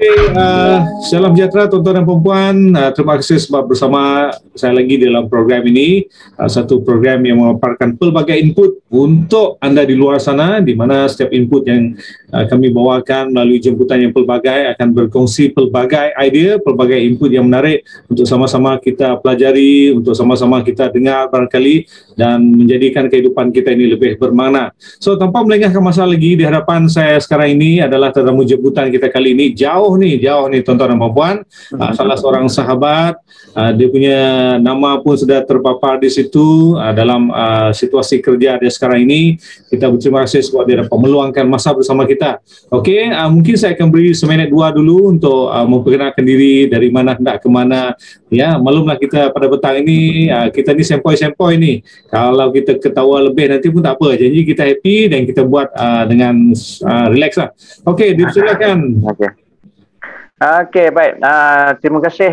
Okay, salam sejahtera tuan-tuan dan puan-puan. Terima kasih sebab bersama saya lagi dalam program ini. Satu program yang memaparkan pelbagai input untuk anda di luar sana, di mana setiap input yang kami bawakan melalui jemputan yang pelbagai akan berkongsi pelbagai idea, pelbagai input yang menarik untuk sama-sama kita pelajari, untuk sama-sama kita dengar barangkali dan menjadikan kehidupan kita ini lebih bermakna. So, tanpa melengahkan masa lagi, di hadapan saya sekarang ini adalah tetamu jemputan kita kali ini. Jauh nih tuan-tuan dan puan-puan. Salah seorang sahabat, dia punya nama pun sudah terpapar di situ dalam situasi kerja dia sekarang ini. Kita berterima kasih sebab dia dapat meluangkan masa bersama kita. Okey, mungkin saya akan beri seminit dua dulu untuk memperkenalkan diri, dari mana hendak ke mana. Ya, maklumlah kita pada petang ini, kita ni sempoi-sempoi ni. Kalau kita ketawa lebih nanti pun tak apa. Janji kita happy dan kita buat dengan relax lah. Okey, dipersilakan. Okey, baik. Terima kasih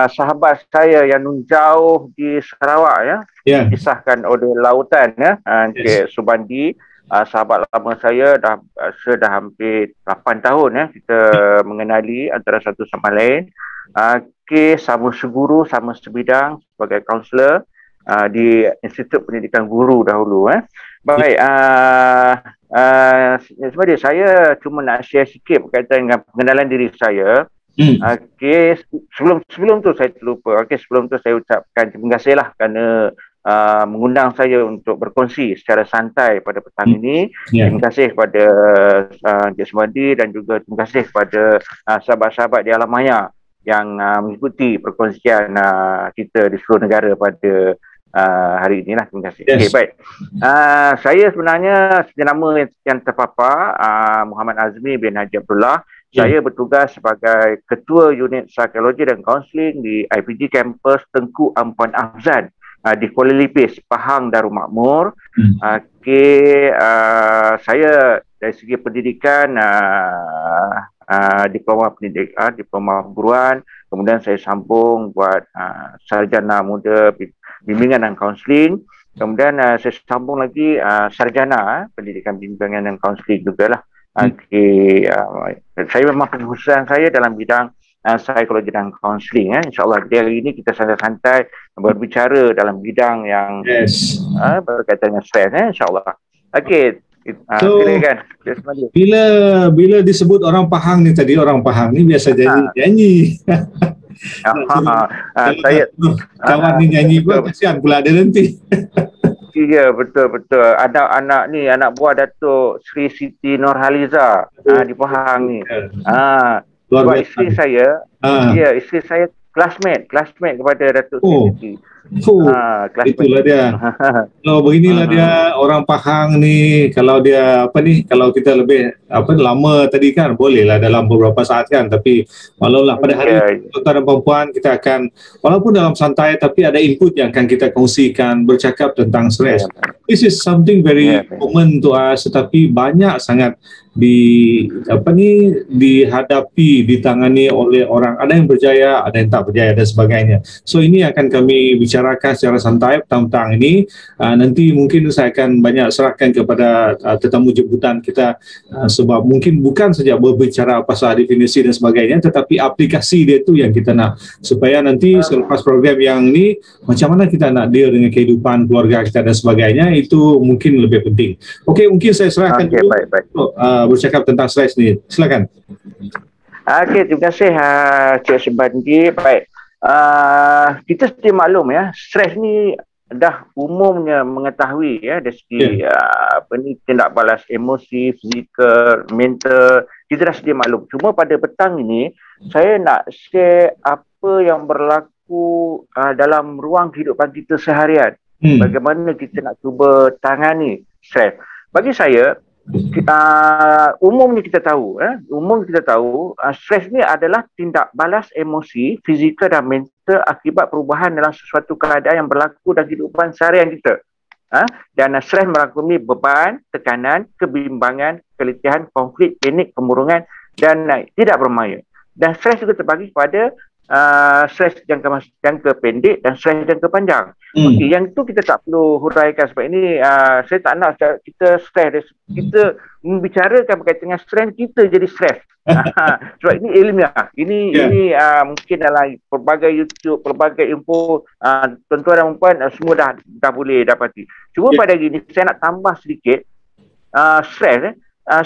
sahabat saya yang jauh di Sarawak ya. Yeah. Kisahkan oleh lautan ya. Encik Subandi, sahabat lama saya sudah hampir 8 tahun ya kita mengenali antara satu sama lain. Okey, sama seguru, sama sebidang sebagai kaunselor di Institut Pendidikan Guru dahulu Baik, sebenarnya saya cuma nak share sikit berkaitan dengan pengenalan diri saya. Okey, sebelum tu saya terlupa. Okey, sebelum tu saya ucapkan terima kasih lah kerana mengundang saya untuk berkongsi secara santai pada petang ini. Terima kasih kepada Encik Subandi dan juga terima kasih kepada sahabat-sahabat di Alam Maya yang mengikuti perkongsian kita di seluruh negara pada hari inilah. Terima kasih. Okey, baik. Saya sebenarnya nama yang terpapar Muhammad Azmi bin Haji Abdullah. Saya bertugas sebagai Ketua Unit Psikologi dan Kaunseling di IPG Campus Tengku Ampuan Afzan di Kuala Lipis, Pahang, Darul Makmur. Okey, saya dari segi pendidikan diploma perguruan, kemudian saya sambung buat sarjana muda bimbingan dan kaunseling. Kemudian saya sambung lagi sarjana pendidikan bimbingan dan kaunseling jugalah. Okey, saya memang pengkhususan saya dalam bidang psikologi dan kaunseling. InsyaAllah hari ini kita santai-santai berbicara dalam bidang yang berkaitan dengan stres. InsyaAllah. Okey, silakan. Bila disebut orang Pahang ni tadi, orang Pahang ni biasa janji. Saya kawan ni nyanyi pun kasihan pula dia nanti. Ya, betul. Anak buah Datuk Sri Siti Nurhaliza di Pahang ni. Sebab isteri saya, isteri saya classmate kepada Datuk Sri Siti. Itulah dia. Beginilah dia orang Pahang ni. Kalau dia kalau kita lebih lama tadi kan bolehlah dalam beberapa saat kan, tapi maklumlah pada hari ini tuan-tuan dan puan-puan kita akan walaupun dalam santai tapi ada input yang akan kita kongsikan, bercakap tentang stres. This is something very common to us, tetapi banyak sangat dihadapi, ditangani oleh orang, ada yang berjaya, ada yang tak berjaya dan sebagainya. So ini akan kami bicarakan secara santai petang-petang ini. Nanti mungkin saya akan banyak serahkan kepada tetamu jemputan kita, sebab mungkin bukan saja berbicara pasal definisi dan sebagainya, tetapi aplikasi dia tu yang kita nak, supaya nanti selepas program yang ni macam mana kita nak deal dengan kehidupan keluarga kita dan sebagainya, itu mungkin lebih penting. Okey, mungkin saya serahkan dulu baik. Bercakap tentang stres ni. Silakan. Okey, terima kasih Cik Subandi. Baik. Kita sedia maklum ya, stres ni dah umumnya mengetahui ya dari segi tindak balas emosi, fizikal, mental, kita dah sedia maklum. Cuma pada petang ini saya nak share apa yang berlaku dalam ruang kehidupan kita seharian. Bagaimana kita nak cuba tangani stres. Bagi saya, umumnya kita tahu stres ni adalah tindak balas emosi, fizikal dan mental akibat perubahan dalam sesuatu keadaan yang berlaku dalam kehidupan seharian kita. Dan stres merangkumi beban, tekanan, kebimbangan, keletihan, konflik, panik, kemurungan dan tidak bermaya. Dan stres juga terbagi kepada stres jangka pendek dan stres jangka panjang. Okey, yang itu kita tak perlu huraikan sebab ini saya tak nak kita stres. Kita membicarakan berkaitan dengan stres, kita jadi stres. Sebab ini ilmiah. Ini mungkin dalam pelbagai YouTube, pelbagai info, tuan-tuan dan puan semua dah boleh dapati. Cuma pada gini saya nak tambah sedikit.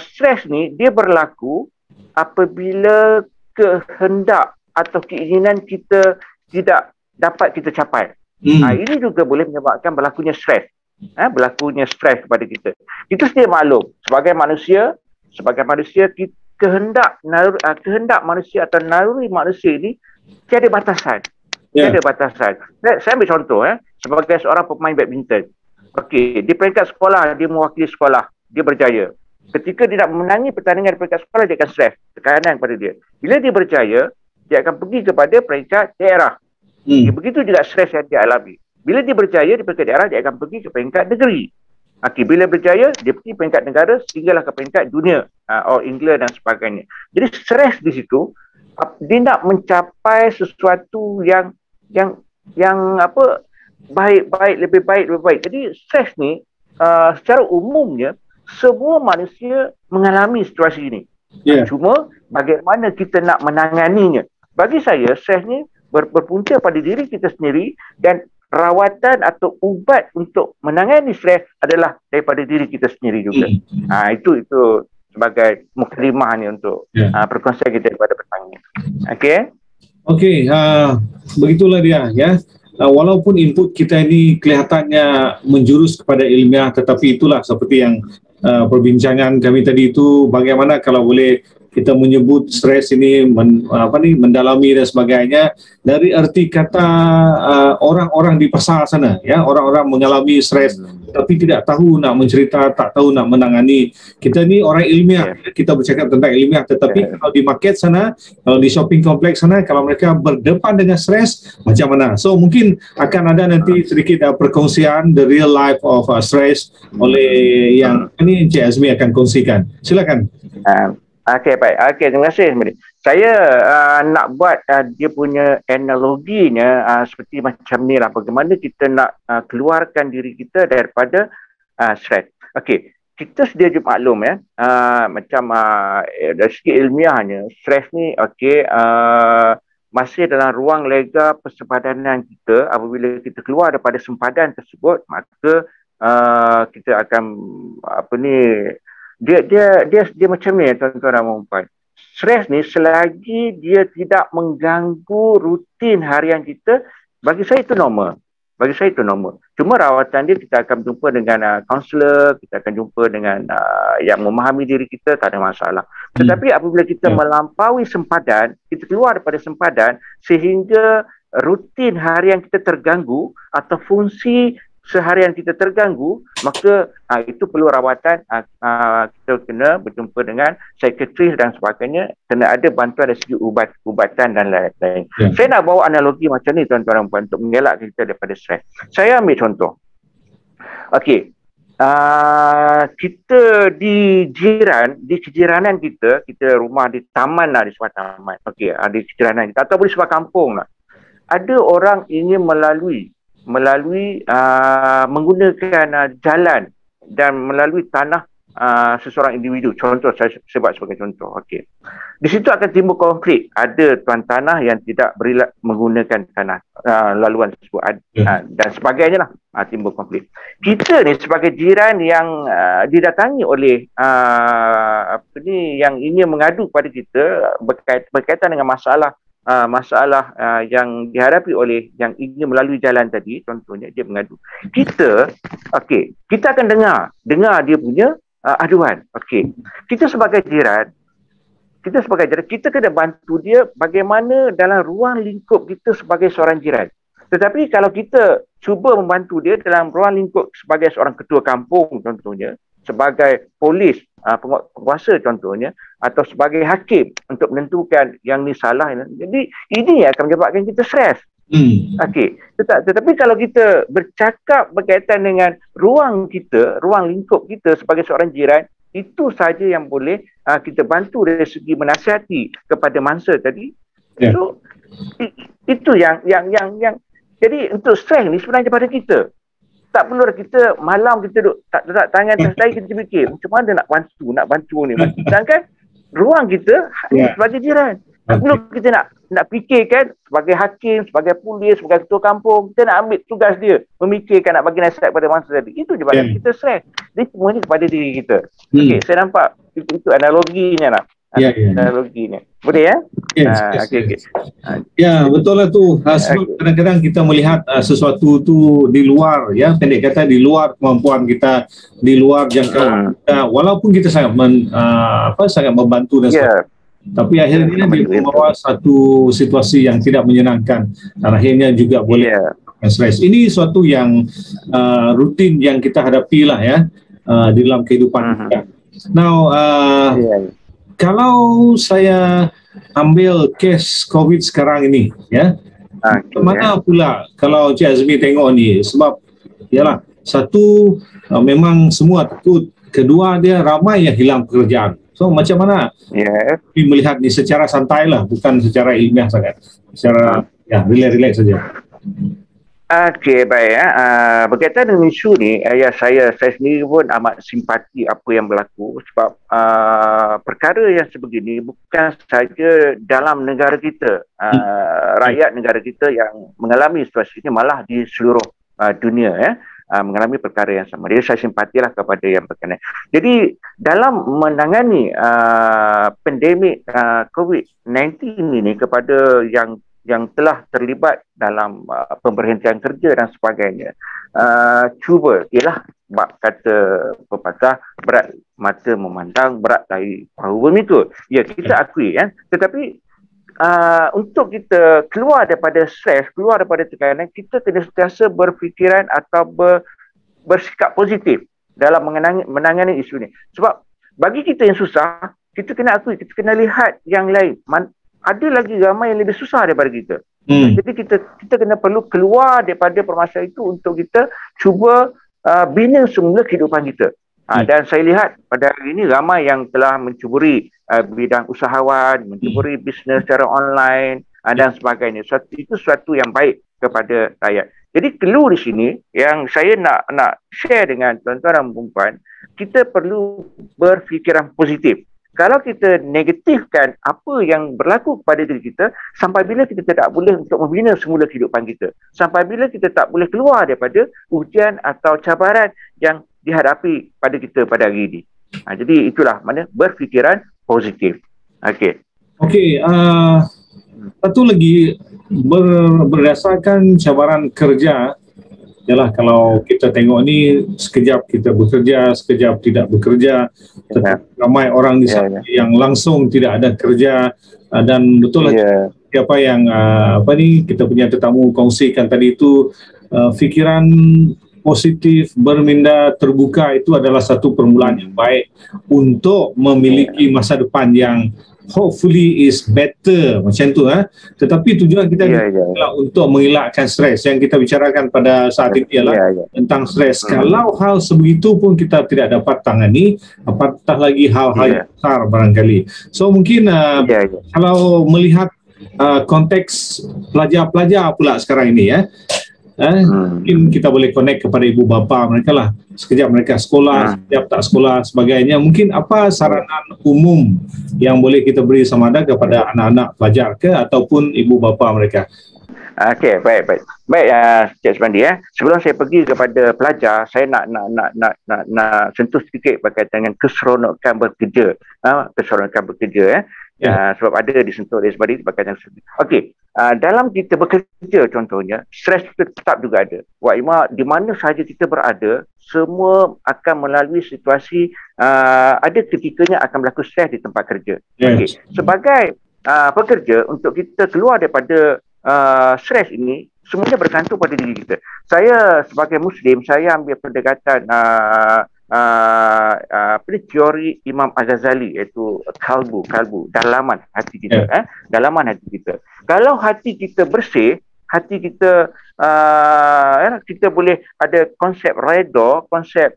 Stres ni dia berlaku apabila kehendak atau keinginan kita tidak dapat kita capai. Ini juga boleh menyebabkan berlakunya stres. Berlakunya stres kepada kita. Kita sedia maklum sebagai manusia kehendak manusia atau naluri manusia ini tiada batasan. Tiada batasan. Saya ambil contoh sebagai seorang pemain badminton. Okey, di peringkat sekolah dia mewakili sekolah, dia berjaya. Ketika dia nak memenangi pertandingan di peringkat sekolah, dia akan stres, tekanan kepada dia. Bila dia berjaya, dia akan pergi kepada peringkat daerah. Begitu juga stres yang dia alami. Bila dia berjaya di peringkat daerah, dia akan pergi ke peringkat negeri. Bila berjaya, dia pergi peringkat negara sehinggalah ke peringkat dunia, All England dan sebagainya. Jadi stres di situ, dia nak mencapai sesuatu yang baik, lebih baik. Jadi stres ni secara umumnya semua manusia mengalami situasi ini. Cuma bagaimana kita nak menanganinya. Bagi saya stres ni berpunca pada diri kita sendiri dan rawatan atau ubat untuk menangani stres adalah daripada diri kita sendiri juga. Itu sebagai mukadimah ni untuk perkongsian kita kepada petang ni. Okey, begitulah dia ya. Walaupun input kita ini kelihatannya menjurus kepada ilmiah, tetapi itulah seperti yang perbincangan kami tadi itu, bagaimana kalau boleh kita menyebut stres ini mendalami dan sebagainya dari erti kata orang-orang di pasar sana ya, orang-orang mengalami stres tapi tidak tahu nak mencerita, tak tahu nak menangani. Kita ni orang ilmiah, kita bercakap tentang ilmiah, tetapi kalau di market sana, kalau di shopping kompleks sana, kalau mereka berdepan dengan stres macam mana? So mungkin akan ada nanti sedikit perkongsian the real life of stress oleh yang ini Encik Azmi akan kongsikan. Silakan. Okey, baik. Okey, terima kasih. Saya nak buat dia punya analoginya seperti macam ni lah. Bagaimana kita nak keluarkan diri kita daripada stres. Okey, kita sedia maklum ya. Macam dari segi ilmiahnya, stres ni masih dalam ruang lega persempadanan kita. Apabila kita keluar daripada sempadan tersebut, maka kita akan dia macam ni tuan-tuan dan puan. Stres ni selagi dia tidak mengganggu rutin harian kita, bagi saya itu normal. Cuma rawatan dia kita akan jumpa dengan kaunselor, kita akan jumpa dengan yang memahami diri kita, tak ada masalah. Tetapi apabila kita melampaui sempadan, kita keluar daripada sempadan sehingga rutin harian kita terganggu atau fungsi seharian kita terganggu, maka itu perlu rawatan. Kita kena berjumpa dengan psikiatris dan sebagainya, kena ada bantuan dari segi ubatan dan lain-lain. Saya nak bawa analogi macam ni tuan-tuan dan puan untuk mengelakkan kita daripada stres. Saya ambil contoh. Okey, kita di kejiranan kita rumah di taman lah, di sebuah taman. Okey, di kejiranan kita ataupun di sebuah kampung lah, ada orang ingin melalui menggunakan jalan dan melalui tanah seseorang individu. Contoh, saya sebut sebagai contoh. Okey, di situ akan timbul konflik. Ada tuan tanah yang tidak beri menggunakan tanah laluan tersebut dan sebagainya lah, timbul konflik. Kita ni sebagai jiran yang didatangi oleh yang ingin mengadu pada kita berkaitan dengan masalah yang dihadapi oleh yang ingin melalui jalan tadi, contohnya dia mengadu. Kita akan dengar dia punya aduan. Okey, kita sebagai jiran, kita kena bantu dia bagaimana dalam ruang lingkup kita sebagai seorang jiran. Tetapi kalau kita cuba membantu dia dalam ruang lingkup sebagai seorang ketua kampung contohnya, sebagai polis, penguasa contohnya, atau sebagai hakim untuk menentukan yang ni salah. Jadi ini akan menyebabkan kita stres. Okey. Tetapi kalau kita bercakap berkaitan dengan ruang lingkup kita sebagai seorang jiran, itu saja yang boleh kita bantu dari segi menasihati kepada mangsa tadi. So Itu yang jadi untuk strength ni sebenarnya pada kita. Tak perlu kita malam kita duduk tak tangan atas dahi, kita fikir macam mana nak bantu ni. Sedangkan ruang kita ni sebagai jiran. Tak perlu kita nak fikirkan sebagai hakim, sebagai polis, sebagai ketua kampung, kita nak ambil tugas dia memikirkan nak bagi nasihat kepada mangsa tadi. Itu je pada kita stress. Jadi semuanya kepada diri kita. Okey, saya nampak itu analoginya lah. Analoginya. Boleh ya? Yes. Ya, betul lah tu. Sebab kadang-kadang kita melihat sesuatu tu di luar, ya, pendek kata di luar kemampuan kita, di luar jangkauan kita, walaupun kita sangat sangat membantu dan sebagainya. Tapi akhirnya dia membawa satu situasi yang tidak menyenangkan dan akhirnya juga boleh stres. Ini suatu yang rutin yang kita hadapi lah ya di dalam kehidupan kita. Now, kalau saya ambil kes COVID sekarang ini, ya, mana pula kalau Cik Azmi tengok ni, sebab yalah, satu memang semua takut, kedua dia ramai yang hilang pekerjaan. So macam mana melihat ni secara santai lah, bukan secara ilmiah sangat, secara relax saja. Okey, baik. Berkaitan dengan isu ni, saya sendiri pun amat simpati apa yang berlaku sebab perkara yang sebegini bukan saja dalam negara kita, rakyat negara kita yang mengalami situasi ini, malah di seluruh dunia mengalami perkara yang sama. Jadi saya simpatilah kepada yang berkenaan. Jadi dalam menangani pandemik COVID-19 ini kepada yang telah terlibat dalam pemberhentian kerja dan sebagainya, cuba ialah kata pepatah, berat mata memandang, berat dari perahu bermikul. Ya, kita akui tetapi untuk kita keluar daripada stres, keluar daripada tekanan, kita kena sentiasa berfikiran atau bersikap positif dalam menangani isu ini. Sebab bagi kita yang susah, kita kena akui, kita kena lihat yang lain. Ada lagi ramai yang lebih susah daripada kita. Jadi kita kena perlu keluar daripada permasalahan itu untuk kita cuba bina semula kehidupan kita. Dan saya lihat pada hari ini ramai yang telah mencuburi bidang usahawan, mencuburi bisnes secara online dan sebagainya. Itu suatu yang baik kepada rakyat. Jadi clue di sini yang saya nak share dengan tuan-tuan dan puan-puan, kita perlu berfikiran positif. Kalau kita negatifkan apa yang berlaku kepada diri kita, sampai bila kita tidak boleh untuk membina semula kehidupan kita, sampai bila kita tak boleh keluar daripada ujian atau cabaran yang dihadapi pada kita pada hari ini. Jadi itulah mana berfikiran positif. Okey, satu lagi berdasarkan cabaran kerja. Yalah, kalau kita tengok ni, sekejap kita bekerja, sekejap tidak bekerja. Ramai orang di sana yang langsung tidak ada kerja, dan betul lah siapa yang kita punya tetamu kongsikan tadi itu, fikiran positif, berminda terbuka itu adalah satu permulaan yang baik untuk memiliki masa depan yang hopefully is better, macam tu. Tetapi tujuan kita adalah untuk mengelakkan stres. Yang kita bicarakan pada saat ini ialah tentang stres. Kalau hal sebegitu pun kita tidak dapat tangani, apatah lagi hal-hal yang besar barangkali. So mungkin kalau melihat konteks pelajar-pelajar pula sekarang ini, mungkin kita boleh connect kepada ibu bapa mereka lah. Sekejap mereka sekolah, sekejap tak sekolah sebagainya. Mungkin apa saranan umum yang boleh kita beri sama ada kepada anak-anak pelajar ke ataupun ibu bapa mereka? Okey, baik. Cik Supandi, sebelum saya pergi kepada pelajar, saya nak sentuh sedikit berkaitan dengan keseronokan bekerja. Sebab ada disentuh oleh Supandi berkaitan dengan okey. Dalam kita bekerja contohnya, stres kita tetap juga ada. Di mana sahaja kita berada, semua akan melalui situasi, ada ketikanya akan berlaku stres di tempat kerja. Okay. Sebagai pekerja, untuk kita keluar daripada stres ini, semuanya bergantung pada diri kita. Saya sebagai Muslim, saya ambil pendekatan teori Imam Al-Ghazali, iaitu kalbu, dalaman hati kita. Dalaman hati kita. Kalau hati kita bersih, hati kita kita boleh ada konsep redha, konsep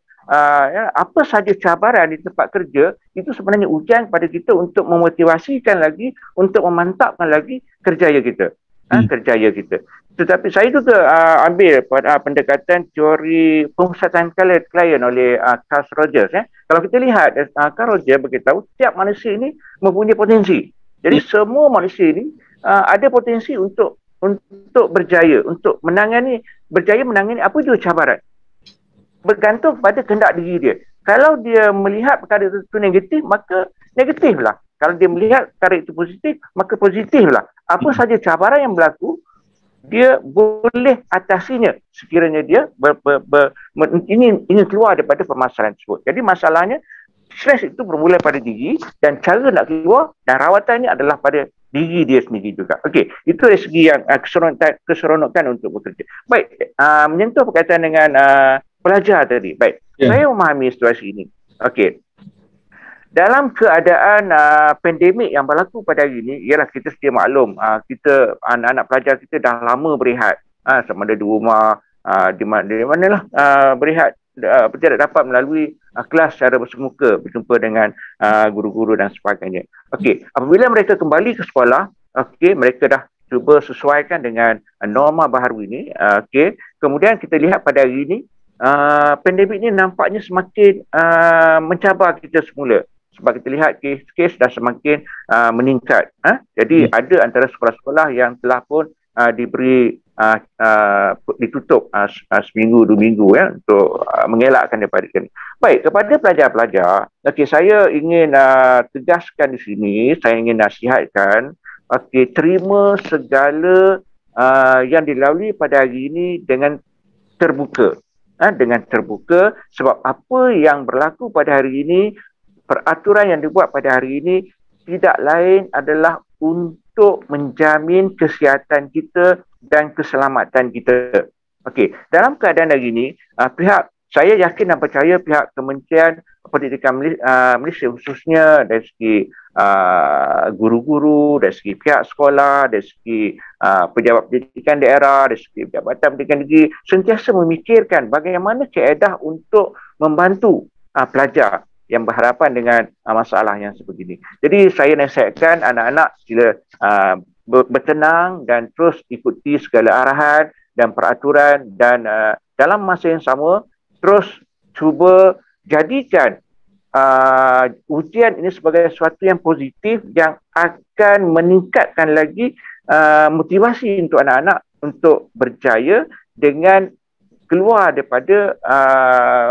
apa saja cabaran di tempat kerja, itu sebenarnya ujian kepada kita untuk memotivasikan lagi, untuk memantapkan lagi kerjaya kita. kerjaya kita. Tetapi saya juga ambil pendekatan teori penguasaan klien oleh Carl Rogers. Kalau kita lihat, Carl Rogers beritahu setiap manusia ini mempunyai potensi. Jadi semua manusia ini ada potensi untuk berjaya, untuk berjaya menangani apa jua cabaran. Bergantung pada kehendak diri dia. Kalau dia melihat perkara itu negatif, maka negatiflah. Kalau dia melihat perkara itu positif, maka positiflah. Apa saja cabaran yang berlaku, dia boleh atasinya sekiranya dia ingin keluar daripada permasalahan tersebut. Jadi masalahnya, stres itu bermula pada diri dan cara nak keluar dan rawatannya adalah pada diri dia sendiri juga. Okey, itu dari segi yang keseronokan untuk bekerja. Baik, menyentuh berkaitan dengan pelajar tadi. Baik, saya memahami situasi ini. Okey. Dalam keadaan pandemik yang berlaku pada hari ini, ialah kita sedia maklum, kita anak-anak pelajar kita dah lama berehat. Sama ada di rumah, di manalah berehat, tidak dapat melalui kelas secara bersemuka, berjumpa dengan guru-guru dan sebagainya. Okey, apabila mereka kembali ke sekolah, okey, mereka dah cuba sesuaikan dengan norma baharu ini. Okey, kemudian kita lihat pada hari ini, pandemik ini nampaknya semakin mencabar kita semula. Sebab kita lihat kes dah semakin meningkat. Jadi ada antara sekolah-sekolah yang telah pun diberi ditutup seminggu, 2 minggu untuk mengelakkan daripada ini. Baik, kepada pelajar-pelajar, saya ingin tegaskan di sini, saya ingin nasihatkan, terima segala yang dilalui pada hari ini dengan terbuka. Dengan terbuka, sebab apa yang berlaku pada hari ini, peraturan yang dibuat pada hari ini tidak lain adalah untuk menjamin kesihatan kita dan keselamatan kita. Okey, dalam keadaan hari ini, saya yakin dan percaya pihak Kementerian Pendidikan Malaysia, khususnya dari segi guru-guru, dari segi pihak sekolah, dari segi pejabat pendidikan daerah, dari segi Jabatan Pendidikan Negeri, sentiasa memikirkan bagaimana kaedah untuk membantu pelajar yang berhadapan dengan masalah yang sebegini. Jadi saya nasihatkan anak-anak sila bertenang dan terus ikuti segala arahan dan peraturan, dan dalam masa yang sama terus cuba jadikan ujian ini sebagai sesuatu yang positif yang akan meningkatkan lagi motivasi untuk anak-anak untuk berjaya dengan keluar daripada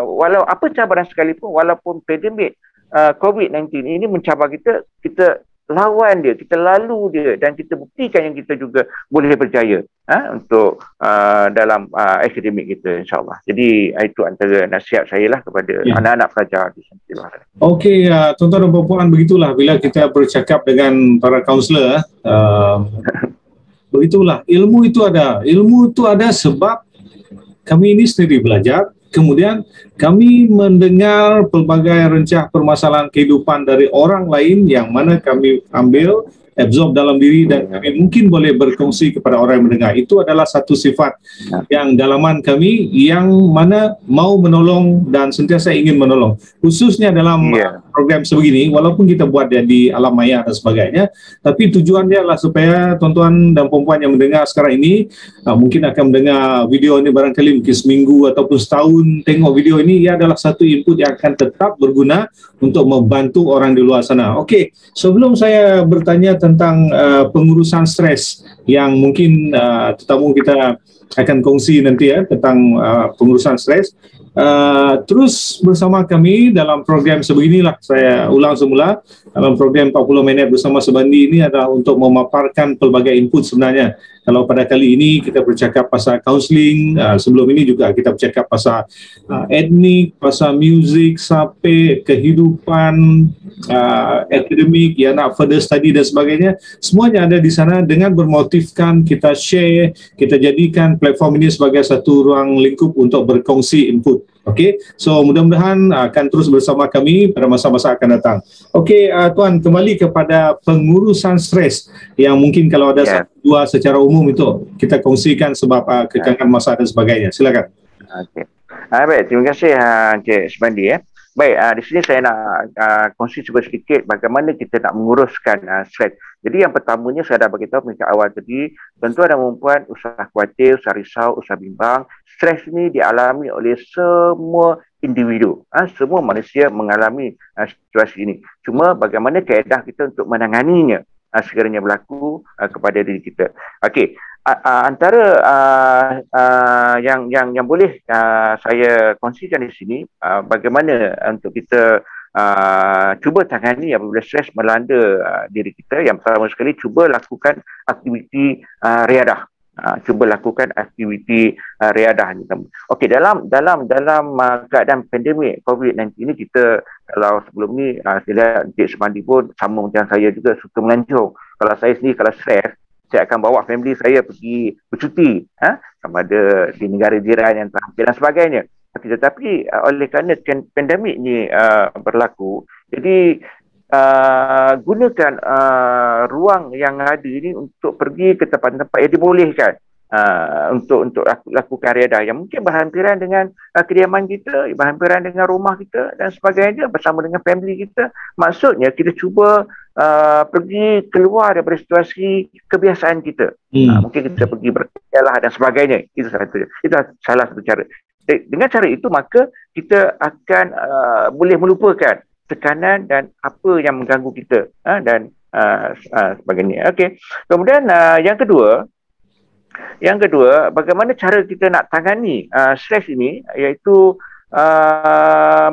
walau apa cabaran sekalipun, walaupun pandemik COVID-19 ini mencabar kita, kita lawan dia, kita lalu dia, dan kita buktikan yang kita juga boleh berjaya untuk dalam akademik kita, insyaAllah. Jadi itu antara nasihat saya lah kepada anak-anak pelajar di sana. Okey, tuan-tuan dan puan-puan, begitulah bila kita bercakap dengan para kaunselor, begitulah, ilmu itu ada sebab kami ini sendiri belajar, kemudian kami mendengar pelbagai rencah permasalahan kehidupan dari orang lain yang mana kami ambil, absorb dalam diri, dan kami mungkin boleh berkongsi kepada orang yang mendengar. Itu adalah satu sifat yang dalaman kami yang mana mau menolong dan sentiasa ingin menolong. Khususnya dalam program sebegini, walaupun kita buat dia di alam maya dan sebagainya, tapi tujuan dia adalah supaya tuan-tuan dan perempuan yang mendengar sekarang ini, mungkin akan mendengar video ini barangkali mungkin seminggu ataupun setahun tengok video ini, ia adalah satu input yang akan tetap berguna untuk membantu orang di luar sana. Okey, sebelum saya bertanya tentang pengurusan stres yang mungkin tetamu kita akan kongsi nanti tentang pengurusan stres, terus bersama kami dalam program sebeginilah. Saya ulang semula, dalam program 40 minit bersama Subandi ini adalah untuk memaparkan pelbagai input sebenarnya. Kalau pada kali ini kita bercakap pasal counselling, sebelum ini juga kita bercakap pasal etnik, pasal muzik, sampai kehidupan akademik, ya nak further study dan sebagainya. Semuanya ada di sana dengan bermotifkan kita share, kita jadikan platform ini sebagai satu ruang lingkup untuk berkongsi input. Okey, so mudah-mudahan akan terus bersama kami pada masa-masa akan datang. Okey, Tuan, kembali kepada pengurusan stres yang mungkin kalau ada satu dua secara umum itu kita kongsikan sebab kekangan masa dan sebagainya. Silakan. Okey. Baik, terima kasih Encik Subandi. Baik, di sini saya nak kongsi sedikit bagaimana kita nak menguruskan stres. Jadi yang pertamanya saya dah beritahu peringkat awal tadi, tuan-tuan dan perempuan usah khawatir, usah risau, usah bimbang. Stres ini dialami oleh semua individu. Semua manusia mengalami situasi ini. Cuma bagaimana kaedah kita untuk menanganinya sekiranya berlaku kepada diri kita. Okey, antara yang boleh saya kongsikan di sini, bagaimana untuk kita cuba tangani apabila stres melanda diri kita. Yang pertama sekali, cuba lakukan aktiviti riadah. Cuba lakukan aktiviti riadah. Okey, dalam keadaan pandemik COVID-19 ini, kita kalau sebelum ni saya lihat Encik Semandi pun sama macam saya juga, suka melancong. Kalau saya sendiri kalau stres, saya akan bawa family saya pergi bercuti, sama ada di negara jiran yang terampil dan sebagainya. Tetapi oleh kerana pandemik ni berlaku, jadi gunakan ruang yang ada ini untuk pergi ke tempat-tempat yang dibolehkan untuk lakukan riadah yang mungkin berhampiran dengan kediaman kita, berhampiran dengan rumah kita dan sebagainya, bersama dengan family kita. Maksudnya kita cuba pergi keluar daripada situasi kebiasaan kita. Mungkin kita pergi berkelah dan sebagainya. Itu salah satu cara. Dengan cara itu, maka kita akan boleh melupakan tekanan dan apa yang mengganggu kita dan sebagainya. Okey. Kemudian yang kedua, bagaimana cara kita nak tangani stres ini, iaitu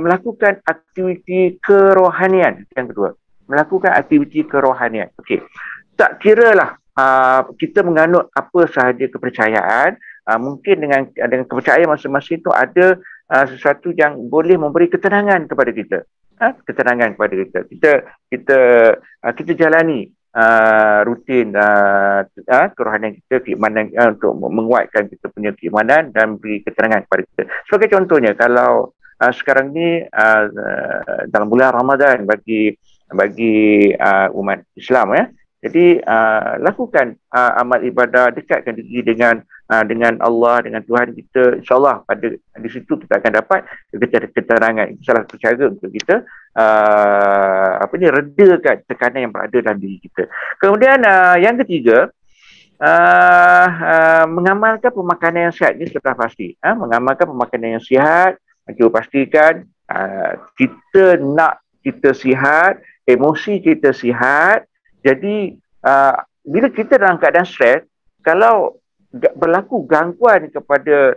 melakukan aktiviti kerohanian. Yang kedua, melakukan aktiviti kerohanian. Okey. Tak kiralah kita menganut apa sahaja kepercayaan, mungkin dengan kepercayaan masing-masing itu ada sesuatu yang boleh memberi ketenangan kepada kita. Ketenangan kepada kita. Kita jalani rutin kerohanian kita, keimanan untuk menguatkan kita punya keimanan dan beri ketenangan kepada kita. Sebagai contohnya, kalau sekarang ni dalam bulan Ramadan bagi umat Islam, jadi lakukan amal ibadah, dekatkan diri dengan Allah, dengan Tuhan kita. InsyaAllah di situ kita akan dapat keterangan. Itu salah satu cara untuk kita redakan tekanan yang berada dalam diri kita. Kemudian yang ketiga, mengamalkan pemakanan yang sihat. Ini sudah pasti. Mengamalkan pemakanan yang sihat. Cuba pastikan kita sihat, emosi kita sihat. Jadi bila kita dalam keadaan stres, kalau berlaku gangguan kepada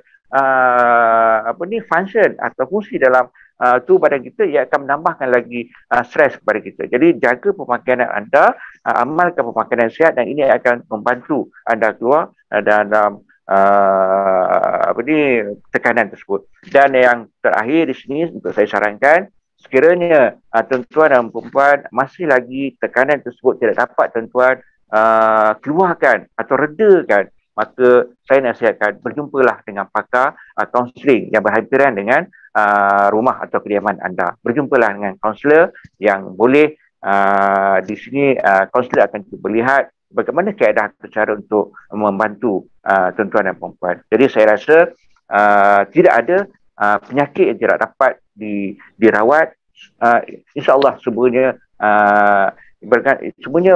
function atau fungsi dalam tubuh badan kita, ia akan menambahkan lagi stres kepada kita. Jadi jaga pemakanan anda, amalkan pemakanan sihat, dan ini akan membantu anda keluar dalam tekanan tersebut. Dan yang terakhir di sini untuk saya sarankan, sekiranya tuan-tuan dan perempuan masih lagi tekanan tersebut tidak dapat tuan-tuan keluarkan atau redakan, maka saya nasihatkan berjumpalah dengan pakar kaunseling yang berhampiran dengan rumah atau kediaman anda. Berjumpalah dengan kaunselor yang boleh di sini kaunselor akan cuba lihat bagaimana kaedah atau cara untuk membantu tuan-tuan dan perempuan. Jadi saya rasa tidak ada penyakit yang tidak dapat dirawat. InsyaAllah semuanya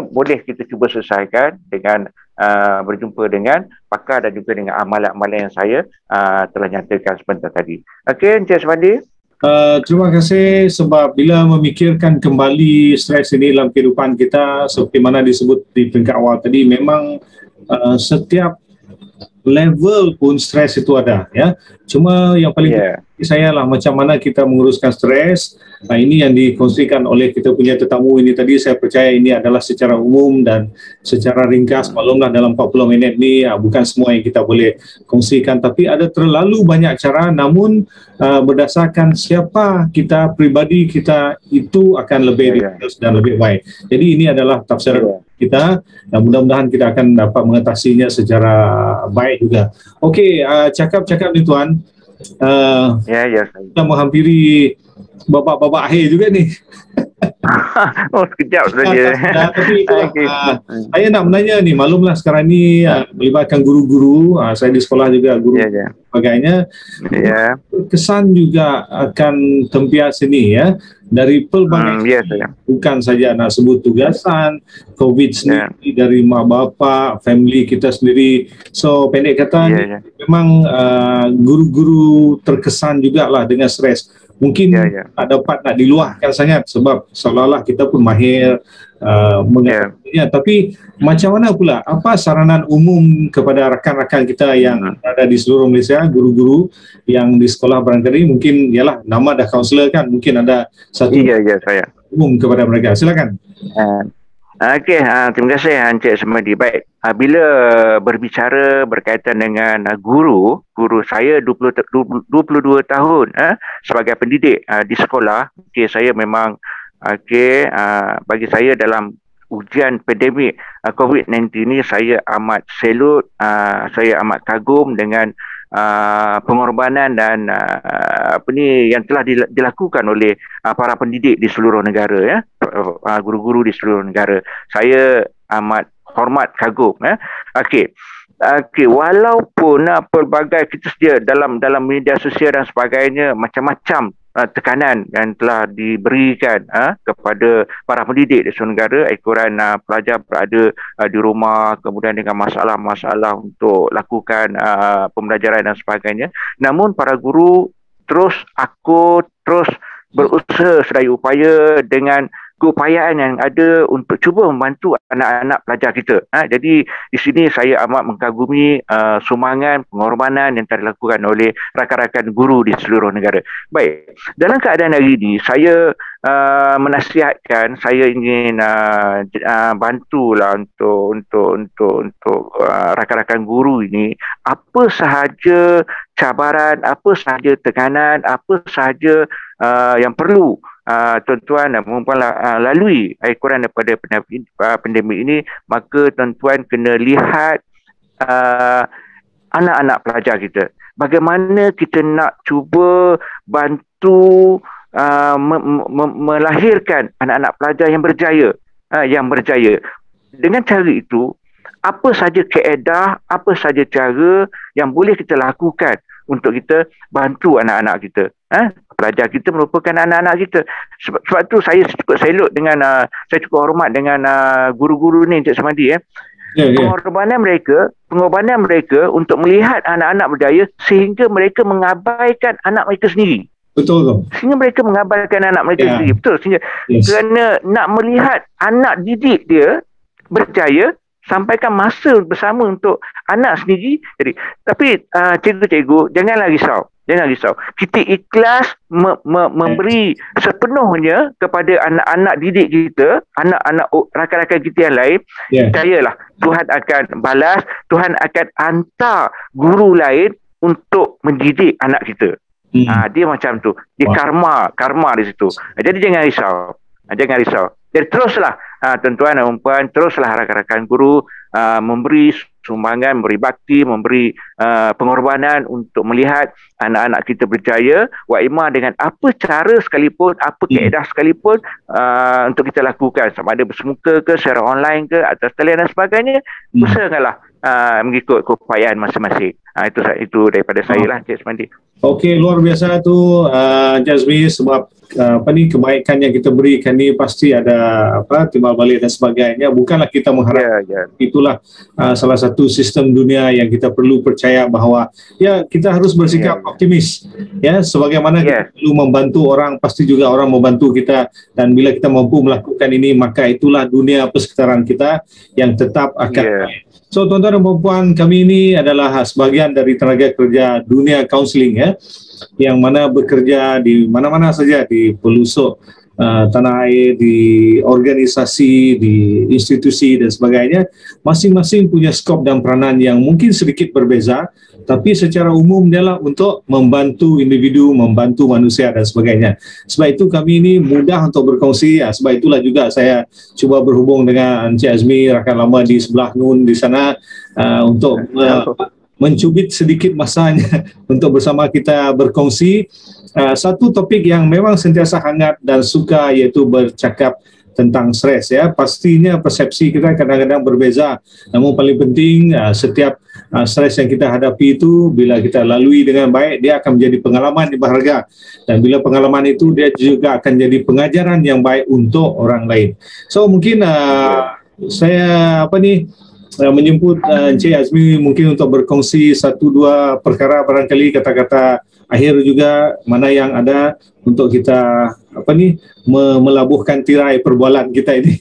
boleh kita cuba selesaikan dengan berjumpa dengan pakar dan juga dengan amalan-amalan yang saya telah nyatakan sebentar tadi. Okey, Encik Semandi. Terima kasih, sebab bila memikirkan kembali stres ini dalam kehidupan kita, seperti mana disebut di peringkat awal tadi, memang setiap level pun stres itu ada, ya. Cuma yang paling penting saya lah macam mana kita menguruskan stres. Ini yang dikongsikan oleh kita punya tetamu ini tadi. Saya percaya ini adalah secara umum dan secara ringkas. Maklumlah dalam 40 minit ni bukan semua yang kita boleh kongsikan, tapi ada terlalu banyak cara. Namun berdasarkan siapa kita, pribadi kita, itu akan lebih ringkas dan lebih baik. Jadi ini adalah tafsiran kita, dan mudah-mudahan kita akan dapat mengatasinya secara baik juga. Okey, cakap-cakap ni tuan, kita menghampiri babak-babak akhir juga ni. Oh, sekejap saja. Tapi itulah, Okey. saya nak menanya ni, maklumlah sekarang ni melibatkan guru-guru, saya di sekolah juga guru Ya, ya. sebagainya, Ya. kesan juga akan tempias ini ya, dari pelbagai Ya, saya. bukan saja nak sebut tugasan, COVID sendiri, dari mak bapak, family kita sendiri. So pendek kata ni, memang guru-guru terkesan jugalah dengan stres. Mungkin tak dapat nak diluahkan sangat sebab seolah-olah kita pun mahir mengatakannya. Tapi macam mana pula, apa saranan umum kepada rakan-rakan kita yang ada di seluruh Malaysia, guru-guru yang di sekolah barangkali, mungkin ialah nama dah kaunselor kan, mungkin ada satu saya umum kepada mereka. Silakan. Okey, terima kasih Encik Semadi. Baik, bila berbicara berkaitan dengan guru saya 22 tahun sebagai pendidik di sekolah. Okey, saya memang bagi saya dalam ujian pandemik COVID-19 ni, saya amat salut, saya amat kagum dengan pengorbanan dan yang telah dilakukan oleh para pendidik di seluruh negara, ya, guru-guru di seluruh negara. Saya amat hormat, kagum. Okey, walaupun pelbagai kita sedia dalam media sosial dan sebagainya, macam-macam tekanan yang telah diberikan kepada para pendidik di seluruh negara, ekoran pelajar berada di rumah, kemudian dengan masalah-masalah untuk lakukan pembelajaran dan sebagainya. Namun para guru terus berusaha sedaya upaya dengan keupayaan yang ada untuk cuba membantu anak-anak pelajar kita. Jadi di sini saya amat mengkagumi sumbangan, pengorbanan yang telah dilakukan oleh rakan-rakan guru di seluruh negara. Baik, dalam keadaan hari ini saya menasihatkan, saya ingin bantulah untuk rakan-rakan guru ini, apa sahaja cabaran, apa sahaja tekanan, apa sahaja yang perlu tuan-tuan dan perempuan lalui kurang daripada pandemik ini, maka tuan-tuan kena lihat anak-anak pelajar kita. Bagaimana kita nak cuba bantu melahirkan anak-anak pelajar yang berjaya. Dengan cara itu, apa saja kaedah, apa saja cara yang boleh kita lakukan untuk kita bantu anak-anak kita. Pelajar kita merupakan anak-anak kita. Sebab tu saya cukup salut dengan saya cukup hormat dengan guru-guru ni, Encik Semadi. Pengorbanan mereka untuk melihat anak-anak berjaya sehingga mereka mengabaikan anak mereka sendiri. Betul. Sehingga mereka mengabaikan anak mereka sendiri. Betul. Sehingga kerana nak melihat anak didik dia berjaya, sampaikan masa bersama untuk anak sendiri. Jadi, tapi cikgu-cikgu janganlah risau. Kita ikhlas memberi sepenuhnya kepada anak-anak didik kita, anak-anak rakan-rakan kita yang lain. Percayalah, Tuhan akan balas, Tuhan akan hantar guru lain untuk mendidik anak kita. Dia macam tu. Dia karma di situ. Jadi jangan risau. Jadi teruslah tuan-tuan dan puan, teruslah rakan-rakan guru memberi sumbangan, memberi bakti, memberi pengorbanan untuk melihat anak-anak kita berjaya, wa imma dengan apa cara sekalipun, apa kaedah sekalipun untuk kita lakukan, sama ada bersemuka ke, secara online ke, atas talian dan sebagainya. Usahakanlah mengikut keupayaan masing-masing. Itu daripada saya lah, Cik Semadi. Okey, luar biasa tu Jazmi, sebab kebaikan yang kita berikan ni pasti ada timbal balik dan sebagainya. Bukanlah kita mengharap itulah salah satu sistem dunia yang kita perlu percaya bahawa kita harus bersikap optimis. Sebagaimana kita perlu membantu orang, pasti juga orang membantu kita, dan bila kita mampu melakukan ini, maka itulah dunia persekitaran kita yang tetap akan baik. So tuan-tuan dan puan-puan, kami ini adalah sebahagian dari tenaga kerja dunia kaunseling, yang mana bekerja di mana-mana saja, di pelosok tanah air, di organisasi, di institusi dan sebagainya. Masing-masing punya skop dan peranan yang mungkin sedikit berbeza, tapi secara umum adalah untuk membantu individu, membantu manusia dan sebagainya. Sebab itu kami ini mudah untuk berkongsi. Sebab itulah juga saya cuba berhubung dengan Encik Azmi, rakan lama di sebelah Nun di sana, untuk mencubit sedikit masanya untuk bersama kita berkongsi. satu topik yang memang sentiasa hangat dan suka, iaitu bercakap tentang stres ya. Pastinya persepsi kita kadang-kadang berbeza. Namun paling penting setiap stres yang kita hadapi itu bila kita lalui dengan baik, dia akan menjadi pengalaman yang berharga. Dan bila pengalaman itu, dia juga akan jadi pengajaran yang baik untuk orang lain. So mungkin saya menjemput Encik Azmi mungkin untuk berkongsi satu dua perkara, barangkali kata-kata akhir juga mana yang ada untuk kita melabuhkan tirai perbualan kita ini.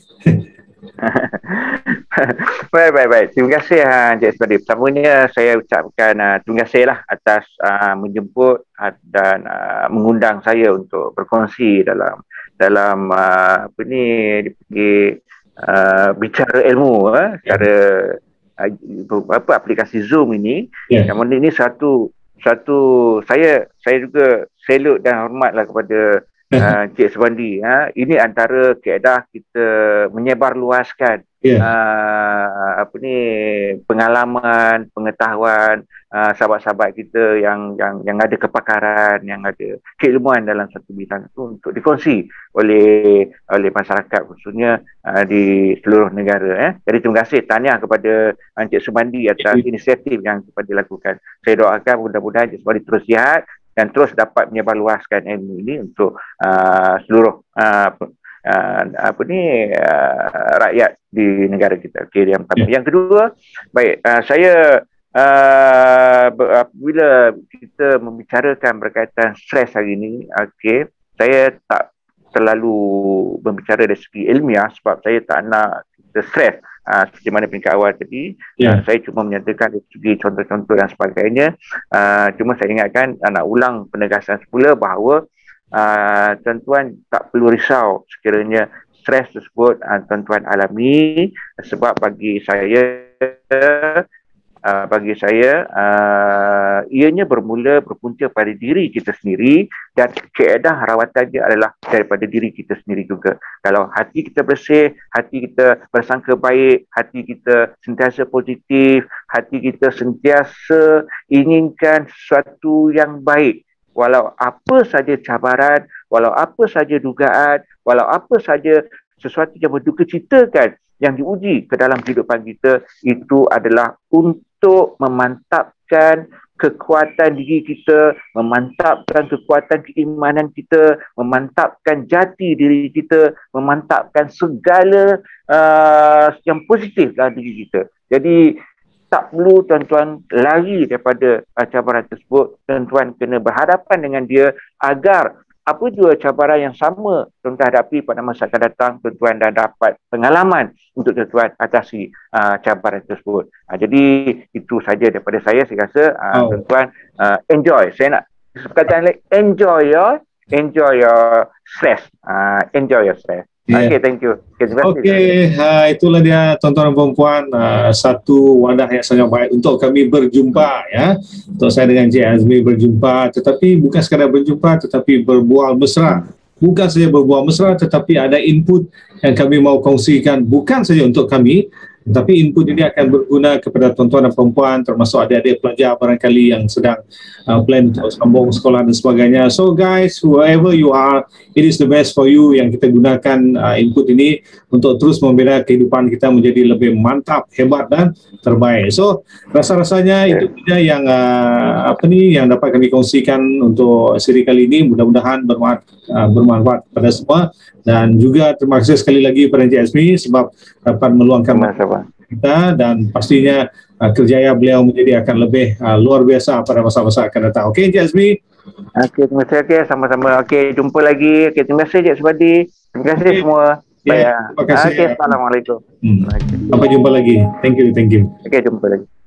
Baik. Terima kasih Encik Asmadi. Pertamanya saya ucapkan terima kasihlah atas menjemput dan mengundang saya untuk berkongsi dalam bicara ilmu secara aplikasi Zoom ini. Namun ini satu saya juga salute dan hormatlah kepada Cik Subandi. Ini antara keadaan kita menyebarluaskan pengalaman, pengetahuan sahabat-sahabat kita yang ada kepakaran, yang ada keilmuan dalam satu bidang itu untuk dikongsi oleh masyarakat, khususnya di seluruh negara. Jadi terima kasih, tahniah kepada Encik Subandi atas inisiatif yang cepat dilakukan. Saya doakan mudah-mudahan Encik Subandi terus sihat dan terus dapat menyebarluaskan ilmu ini untuk seluruh rakyat di negara kita. Okey, yang pertama. Yang kedua, baik, saya bila kita membicarakan berkaitan stres hari ini, saya tak terlalu berbicara dari segi ilmiah sebab saya tak nak kita stres seperti mana peringkat awal tadi. Saya cuma menyatakan dari segi contoh-contoh dan sebagainya. Cuma saya ingatkan, nak ulang penegasan semula bahawa tuan-tuan tak perlu risau sekiranya stres tersebut tuan-tuan alami, sebab bagi saya ianya berpunca pada diri kita sendiri, dan keadaan rawatannya adalah daripada diri kita sendiri juga. Kalau hati kita bersih, hati kita bersangka baik, hati kita sentiasa positif, hati kita sentiasa inginkan sesuatu yang baik, walau apa saja cabaran, walau apa saja dugaan, walau apa saja sesuatu yang berdukacitakan yang diuji ke dalam kehidupan kita, itu adalah untuk memantapkan kekuatan diri kita, memantapkan kekuatan keimanan kita, memantapkan jati diri kita, memantapkan segala yang positif dalam diri kita. Jadi tak perlu tuan-tuan lari daripada cabaran tersebut. Tuan-tuan kena berhadapan dengan dia agar apa jua cabaran yang sama tuan-tuan hadapi pada masa akan datang, tuan-tuan dah dapat pengalaman untuk tuan-tuan atasi cabaran tersebut. Jadi itu saja daripada saya rasa. Tuan-tuan enjoy. Saya nak katakan enjoy your stress. Enjoy your stress. Okay, thank you. Itulah dia tuan-tuan dan puan-puan, satu wadah yang sangat baik untuk kami berjumpa ya. Untuk saya dengan Encik Azmi berjumpa, tetapi bukan sekadar berjumpa, tetapi berbual mesra. Bukan saja berbual mesra, tetapi ada input yang kami mau kongsikan, bukan saja untuk kami, tapi input ini akan berguna kepada tuan-tuan dan perempuan, termasuk adik-adik pelajar barangkali yang sedang plan untuk sambung sekolah dan sebagainya. So guys, whoever you are, it is the best for you yang kita gunakan input ini untuk terus membina kehidupan kita menjadi lebih mantap, hebat dan terbaik. So rasa-rasanya itu saja yang yang dapat kami kongsikan untuk siri kali ini. Mudah-mudahan bermanfaat kepada semua, dan juga terima kasih sekali lagi kepada Encik Azmi sebab dapat meluangkan kita, dan pastinya kerjaya beliau menjadi akan lebih luar biasa pada masa-masa akan datang. Okey Encik Azmi. Okey, terima kasih. Sama-sama. Okey, jumpa lagi. Okey, terima kasih Encik Subandi. Terima kasih semua. Terima kasih. Okey, assalamualaikum. Sampai jumpa lagi. Thank you. Okey, jumpa lagi.